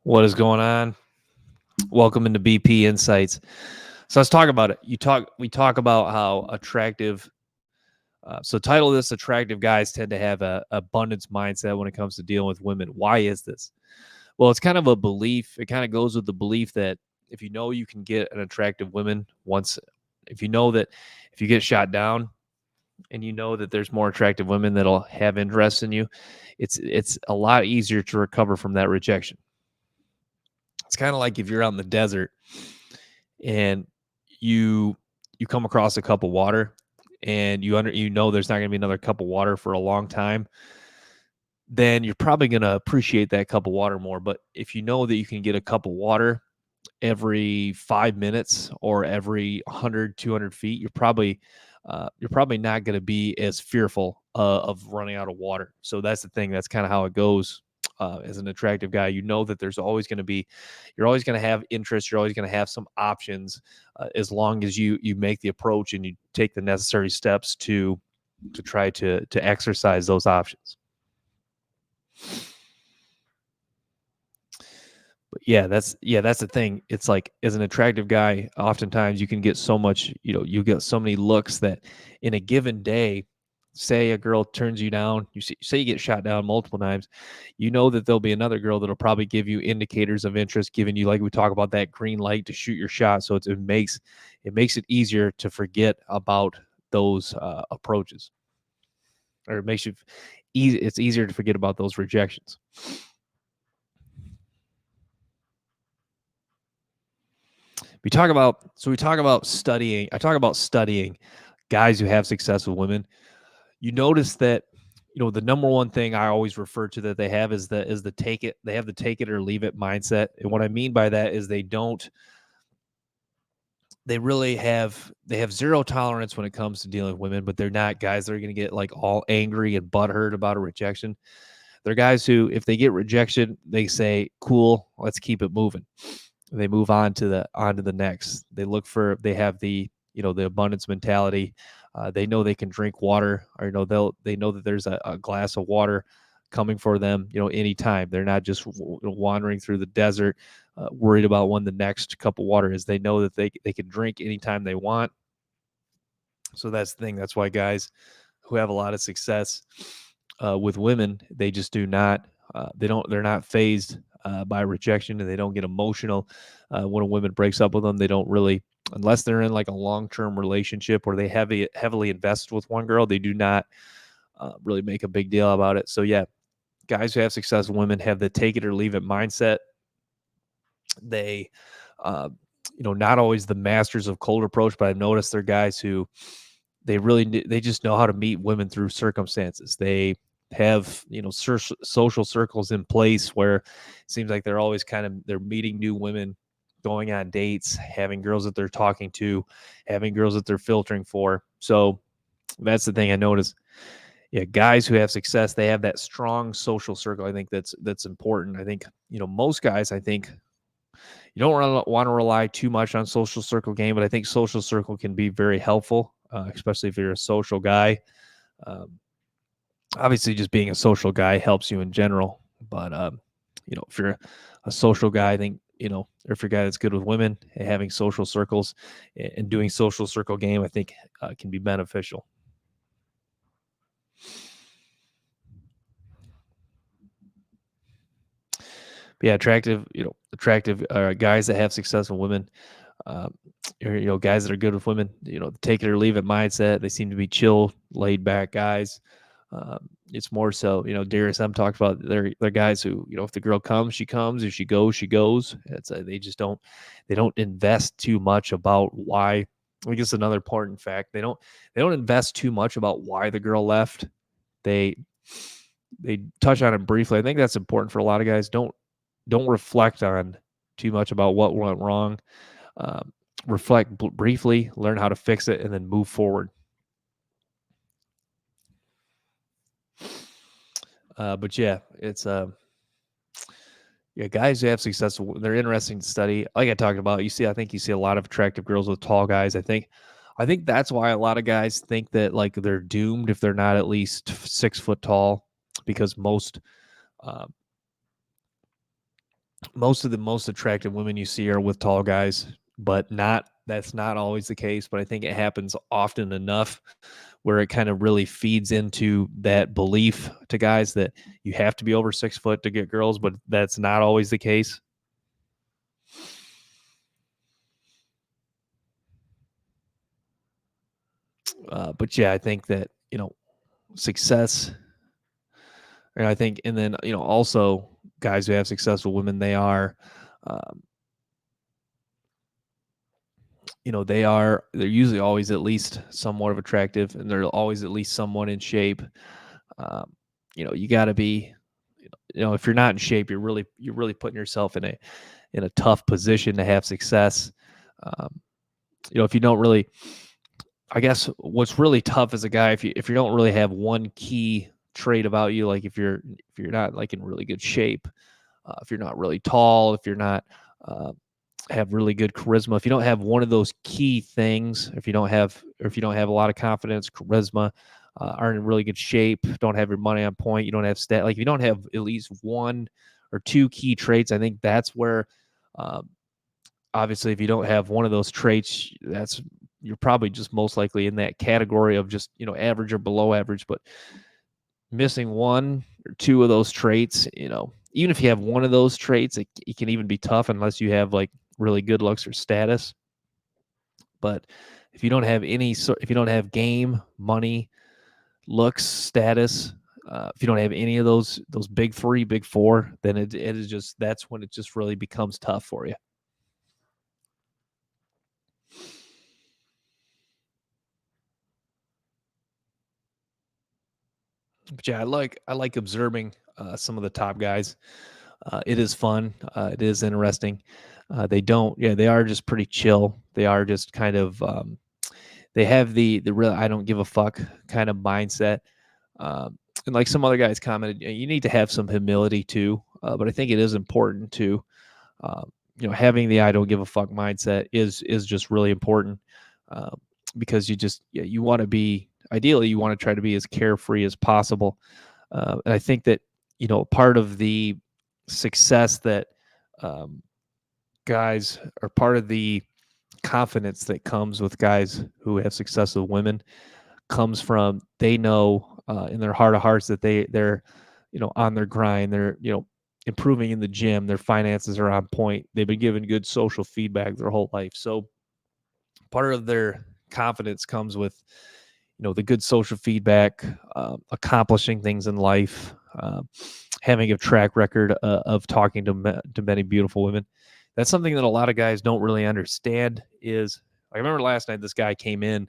What is going on? Welcome into BP Insights. So let's talk about it. We talk about how attractive. So title of this: attractive guys tend to have a abundance mindset when it comes to dealing with women. Why is this? Well, it's kind of a belief. It kind of goes with the belief that if you know you can get an attractive woman once, if you know that if you get shot down and you know that there's more attractive women that'll have interest in you, it's a lot easier to recover from that rejection. It's kind of like if you're out in the desert and you you come across a cup of water and you know there's not going to be another cup of water for a long time, then you're probably going to appreciate that cup of water more. But if you know that you can get a cup of water every 5 minutes or every 100 200 feet, you're probably not going to be as fearful of running out of water. So that's the thing. That's kind of how it goes. As an attractive guy, you know that you're always going to have interest. You're always going to have some options, as long as you make the approach and you take the necessary steps to try to exercise those options. But that's the thing. It's like as an attractive guy, oftentimes you can get so much, you get so many looks that in a given day, say a girl turns you down, say you get shot down multiple times, you know that there'll be another girl that'll probably give you indicators of interest, giving you, like we talk about, that green light to shoot your shot. So it makes it easier to forget about those approaches, or it makes you easy. It's easier to forget about those rejections. We talk about studying. I talk about studying guys who have success with women. You notice that, the number one thing I always refer to that they have is the take it. They have the take it or leave it mindset. And what I mean by that is they have zero tolerance when it comes to dealing with women, but they're not guys that are going to get like all angry and butthurt about a rejection. They're guys who, if they get rejection, they say, "Cool, let's keep it moving." They move on to the next. They have the abundance mentality. They know they can drink water, or they know that there's a glass of water coming for them, anytime. They're not just wandering through the desert, worried about when the next cup of water is. They know that they can drink anytime they want. So that's the thing. That's why guys who have a lot of success with women, they just do not. They're not phased by rejection, and they don't get emotional when a woman breaks up with them. They don't really, unless they're in like a long-term relationship where they heavily invest with one girl. They do not really make a big deal about it. So yeah, guys who have success with women have the take it or leave it mindset. They, uh, not always the masters of cold approach, but I've noticed they're guys who they just know how to meet women through circumstances. They have, social circles in place where it seems like they're meeting new women, going on dates, having girls that they're talking to, having girls that they're filtering for. So that's the thing I notice. Yeah, guys who have success, they have that strong social circle. I think that's important. I think, most guys, I think you don't want to rely too much on social circle game, but I think social circle can be very helpful, especially if you're a social guy. Um, Obviously, just being a social guy helps you in general, but if you're a social guy, I think, or if you're a guy that's good with women, having social circles and doing social circle game, I think can be beneficial. But yeah, attractive guys that have successful women, um, or guys that are good with women, take it or leave it mindset. They seem to be chill, laid back guys. It's more so, Darius M talked about, they're guys who, if the girl comes, she comes. If she goes, she goes. It's they don't invest too much about why. I guess another important fact, they don't invest too much about why the girl left. They they touch on it briefly. I think that's important for a lot of guys. Don't reflect on too much about what went wrong. Um, Reflect briefly, learn how to fix it, and then move forward. But yeah, it's yeah, guys who have success, they're interesting to study. Like I talked about, I think you see a lot of attractive girls with tall guys. I think that's why a lot of guys think that like they're doomed if they're not at least 6 foot tall, because uh, most of the most attractive women you see are with tall guys, but that's not always the case. But I think it happens often enough where it kind of really feeds into that belief to guys that you have to be over 6 foot to get girls, but that's not always the case. But yeah, I think that, success, and I think, and then, also guys who have successful women, um, they're usually always at least somewhat of attractive, and they're always at least somewhat in shape. Um, you got to be, if you're not in shape, you're really putting yourself in a tough position to have success. Um, if you don't really, I guess what's really tough as a guy, if you don't really have one key trait about you, like if you're not like in really good shape, if you're not really tall, if you're not uh, have really good charisma, if you don't have one of those key things, if you don't have a lot of confidence, charisma, aren't in really good shape, don't have your money on point, you don't have like if you don't have at least one or two key traits, I think that's where, um, obviously, if you don't have one of those traits, that's you're probably just most likely in that category of just average or below average. But missing one or two of those traits, even if you have one of those traits, it can even be tough unless you have like really good looks or status. But if you don't have game, money, looks, status, if you don't have any of those big three, big four, then it is just that's when it just really becomes tough for you. But yeah, I like observing some of the top guys. It is fun. It is interesting. They are just pretty chill. They are just kind of, they have the real I don't give a fuck kind of mindset. And like some other guys commented, you need to have some humility too. But I think it is important to, having the I don't give a fuck mindset is just really important, um, because you want to be ideally you want to try to be as carefree as possible. And I think that part of the success that, um, guys are part of the confidence that comes with guys who have success with women comes from they know, in their heart of hearts that they're on their grind, they're improving in the gym, their finances are on point, they've been given good social feedback their whole life, so part of their confidence comes with the good social feedback, accomplishing things in life, having a track record, of talking to many beautiful women. That's something that a lot of guys don't really understand. Is I remember last night this guy came in,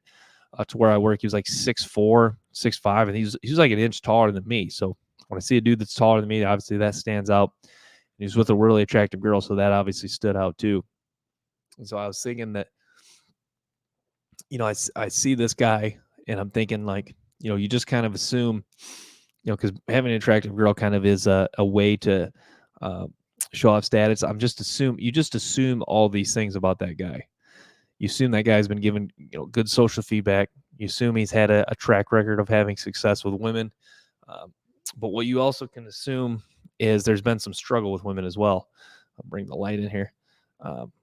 to where I work. He was like 6'4", 6'5", and he's like an inch taller than me. So when I see a dude that's taller than me, obviously that stands out. And he's with a really attractive girl, so that obviously stood out too. And so I was thinking that, I see this guy, and I'm thinking like, you just kind of assume, because having an attractive girl kind of is a way to, uh, show off status. You just assume all these things about that guy. You assume that guy's been given good social feedback. You assume he's had a track record of having success with women. Um, but what you also can assume is there's been some struggle with women as well. I'll bring the light in here. Um,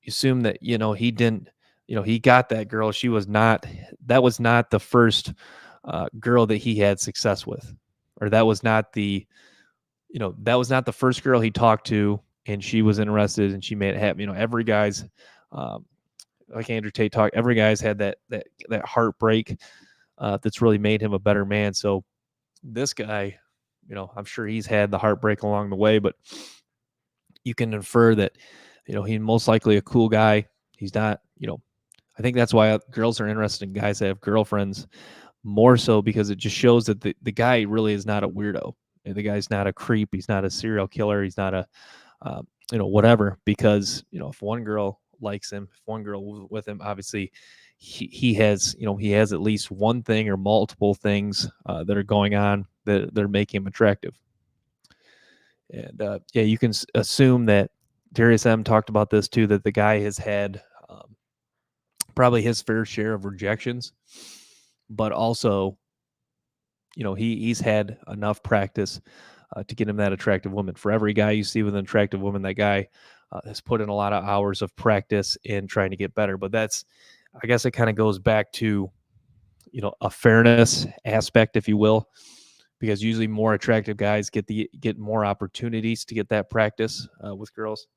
you assume that he didn't, he got that girl. That was not the first, girl that he had success with, or that was not the first girl he talked to and she was interested and she made it happen. Every guy's, um, like Andrew Tate talked, every guy's had that heartbreak, that's really made him a better man. So this guy, I'm sure he's had the heartbreak along the way, but you can infer that, he's most likely a cool guy. He's not, I think that's why girls are interested in guys that have girlfriends more so because it just shows that the guy really is not a weirdo. The guy's not a creep. He's not a serial killer. He's not a, whatever. Because if one girl likes him, if one girl with him, obviously he has at least one thing or multiple things, that are going on that they're making him attractive. And yeah, you can assume that Darius M talked about this too, that the guy has had, probably his fair share of rejections, but also he's had enough practice, to get him that attractive woman. For every guy you see with an attractive woman, that guy has put in a lot of hours of practice in trying to get better. But I guess it kind of goes back to, a fairness aspect, if you will, because usually more attractive guys get more opportunities to get that practice with girls.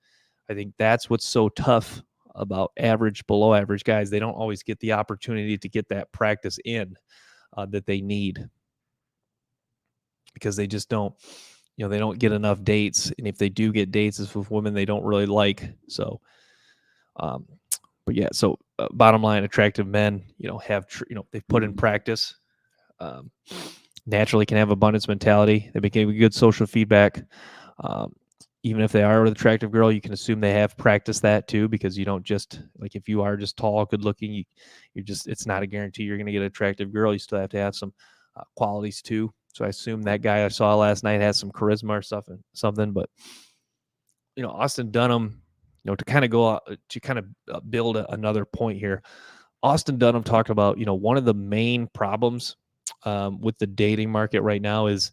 I think that's what's so tough about average, below average guys. They don't always get the opportunity to get that practice in that they need, because they just don't, they don't get enough dates. And if they do get dates, it's with women they don't really like. So, um, but yeah, so bottom line, attractive men, they've put in practice, um, naturally can have abundance mentality. They became a good social feedback. Um, Even if they are an attractive girl, you can assume they have practiced that too, because you don't just, like, if you are just tall, good looking, it's not a guarantee you're going to get an attractive girl. You still have to have some qualities too. So I assume that guy I saw last night has some charisma or something. But Austin Dunham, to kind of go to kind of build another point here. Austin Dunham talked about, one of the main problems with the dating market right now is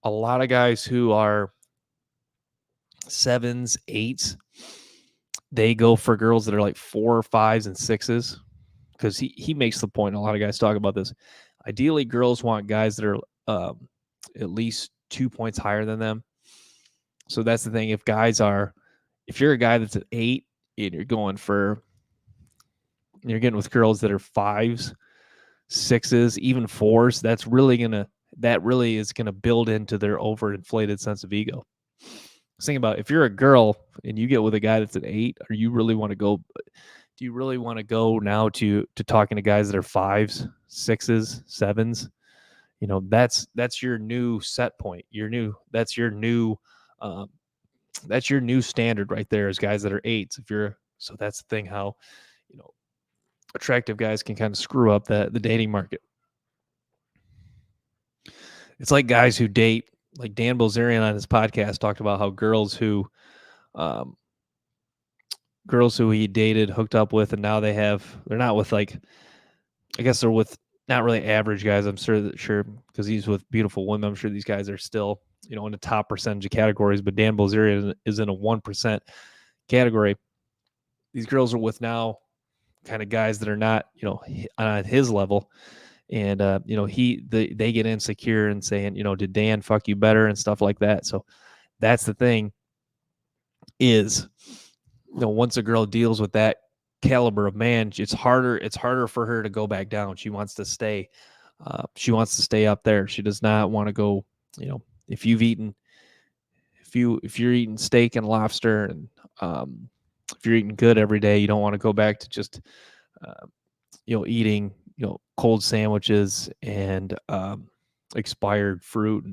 a lot of guys who are 7s, 8s, they go for girls that are like 4, 5s, and 6s, because he makes the point. A lot of guys talk about this. Ideally, girls want guys that are at least 2 points higher than them. So that's the thing. If you're a guy that's an 8 and you're getting with girls that are 5s, 6s, even 4s, that really is gonna build into their overinflated sense of ego. Think about, if you're a girl and you get with a guy that's an 8, or you really want to go, do you really want to go now to talking to guys that are 5s, 6s, 7s? That's your new set point. That's your new standard right there, is guys that are 8s. So that's the thing, how attractive guys can kind of screw up the dating market. It's like guys who date, like Dan Bilzerian on his podcast talked about how girls who he dated, hooked up with, and now they're not with, like, I guess they're with not really average guys. I'm sure because he's with beautiful women. I'm sure these guys are still, in the top percentage of categories, but Dan Bilzerian is in a 1% category. These girls are with now kind of guys that are not, on his level. And, they get insecure and saying, did Dan fuck you better and stuff like that. So that's the thing is, once a girl deals with that caliber of man, it's harder for her to go back down. She wants to stay. She wants to stay up there. She does not want to go, if you're eating steak and lobster, and if you're eating good every day, you don't want to go back to just, eating, cold sandwiches and expired fruit.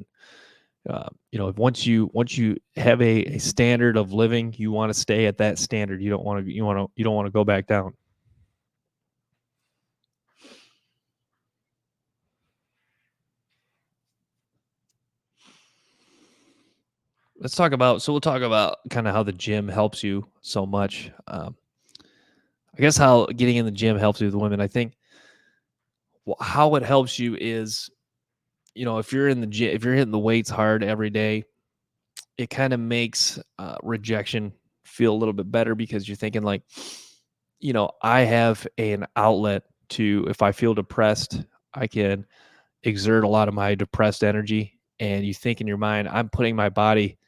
And once you have a standard of living, you want to stay at that standard. You don't want to go back down. We'll talk about kind of how the gym helps you so much. I guess how getting in the gym helps you with women. I think how it helps you is, if you're in the gym, if you're hitting the weights hard every day, it kind of makes rejection feel a little bit better, because you're thinking, like, I have an outlet to, if I feel depressed, I can exert a lot of my depressed energy. And you think in your mind, I'm putting my body,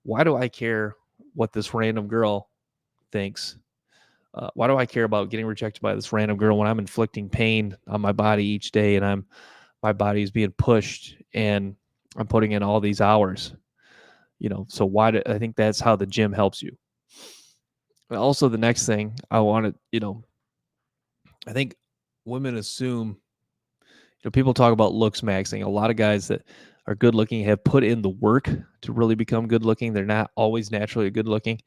why do I care what this random girl thinks? Why do I care about getting rejected by this random girl when I'm inflicting pain on my body each day, and my body is being pushed, and I'm putting in all these hours? So I think that's how the gym helps you. But also, the next thing I wanted, I think women assume, people talk about looks maxing. A lot of guys that are good looking have put in the work to really become good looking. They're not always naturally good looking.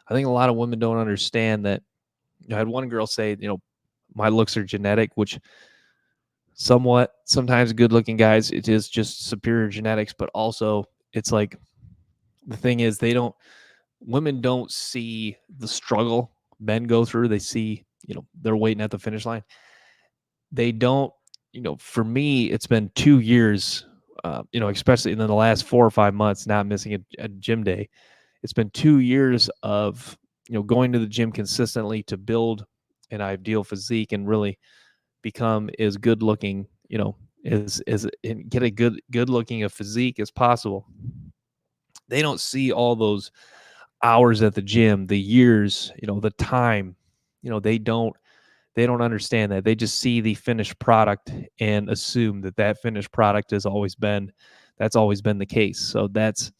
I think a lot of women don't understand that. I had one girl say, my looks are genetic, which sometimes good looking guys, it is just superior genetics, but also it's like, the thing is, women don't see the struggle men go through. They see, they're waiting at the finish line. They don't, for me, it's been 2 years especially in the last 4 or 5 months, not missing a gym day. It's been 2 years of going to the gym consistently to build an ideal physique and really become as good looking, as and get a good looking a physique as possible. They don't see all those hours at the gym, the years, the time. They don't understand that. They just see the finished product and assume that finished product that's always been the case. So that's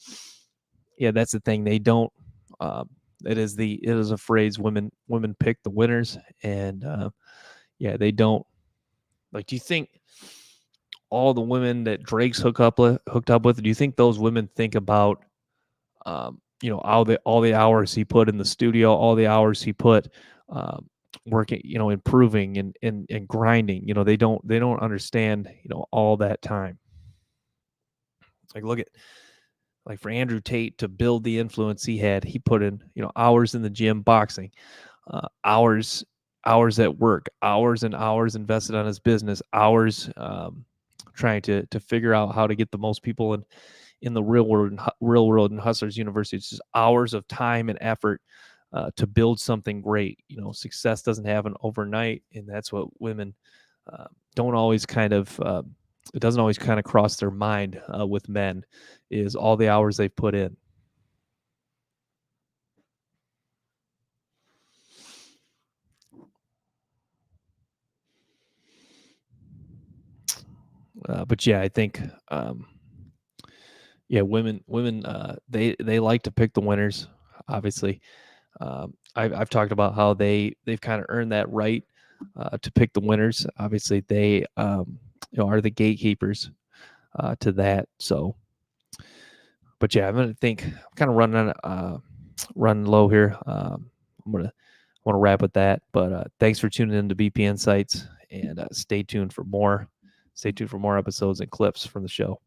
the thing. They don't. It is a phrase. Women pick the winners, and they don't. Like, do you think all the women that Drake's hooked up with? Do you think those women think about all the hours he put in the studio, all the hours he put working, improving and grinding? They don't understand all that time. Like, look at, like, for Andrew Tate to build the influence he had, he put in hours in the gym boxing, hours at work, hours and hours invested on his business, hours trying to figure out how to get the most people in the real world and Hustlers University. It's just hours of time and effort to build something great. Success doesn't happen overnight, and that's what women don't always kind of. It doesn't always kind of cross their mind with men, is all the hours they've put in. But yeah, I think women they like to pick the winners. Obviously, I've talked about how they've kind of earned that right to pick the winners. Obviously, they are the gatekeepers to that. So, but yeah, I'm kind of running low here. I want to wrap with that. But thanks for tuning in to BP Insights, and stay tuned for more. Stay tuned for more episodes and clips from the show.